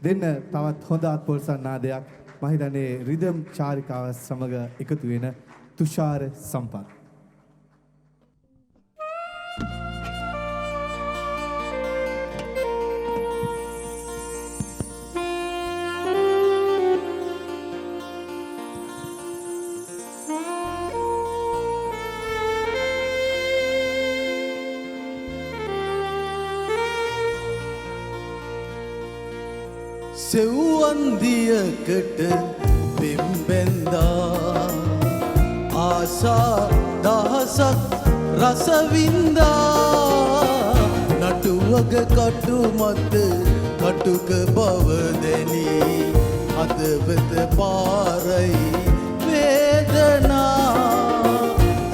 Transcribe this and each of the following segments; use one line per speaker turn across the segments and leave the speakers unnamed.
දෙන්න තවත් හොඳ අත්පොල්සන් නාදයක් මම හිතන්නේ රිද්ම් චාරිකාව සමග එකතු වෙන තුෂාර සම්පත්.
සෙව්වන්දියකට පෙම්බැන්දා ආසා දහසක් රසවින්දා නටුවක කටු මත කටුක බව දැනි හදවත පාරයි වේදනා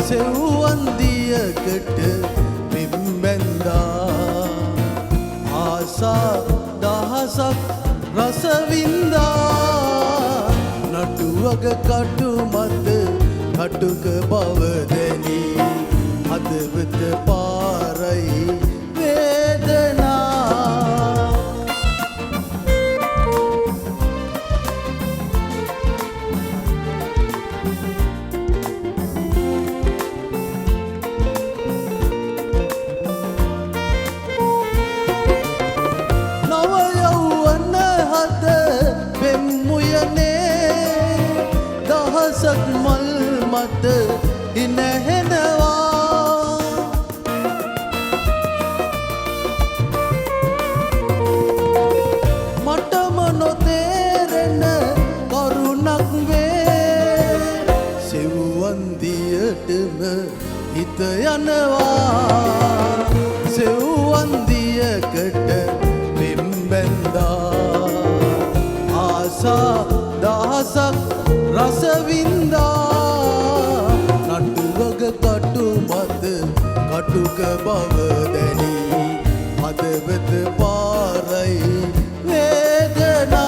සෙව්වන්දියකට පෙම්බැන්දා ආසා දහසක් රසවින්දා නටුවක කටු මත කටුක බව දැනි හදවත පාරයි වේදනා මල් මත ඉනහෙනවා මටම නොතේරෙන කරුණක් වේ සෙව්වන්දියටම හිත යනවා සෙව්වන්දියකට පෙම්බැන්දා ආසා දහසක් රසවින්දා නටුවක කටු මත කටුක බව දැනි හදවත පාරයි වේදනා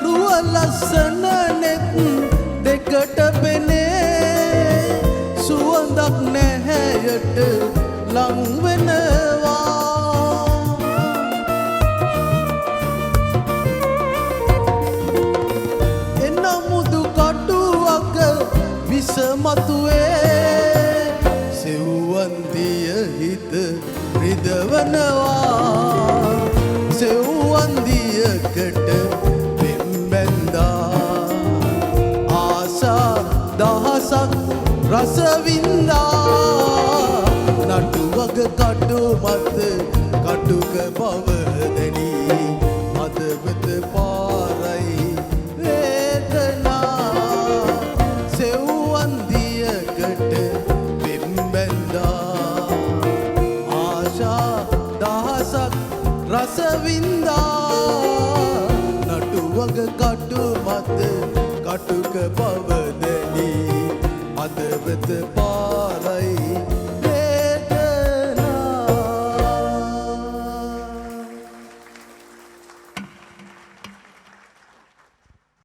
රුව ලස්සන දෙකට පෙනේ සුවඳක් නැහැයට ලං වෙනවා එනමුදු කටුවක විසමතුවේ සෙව්වන්දිය හිත රිදවනවා සෙව්වන්දියකට දහසක් රසවින්දා නටුවක කටු මත කටුක බව දැනි හදවත පාරයි වේදනා සෙව්වන්දියකට පෙම්බැන්දා ආශා දහසක් රසවින්දා නටුවක කටු මත කටුක බව දැනි හදවත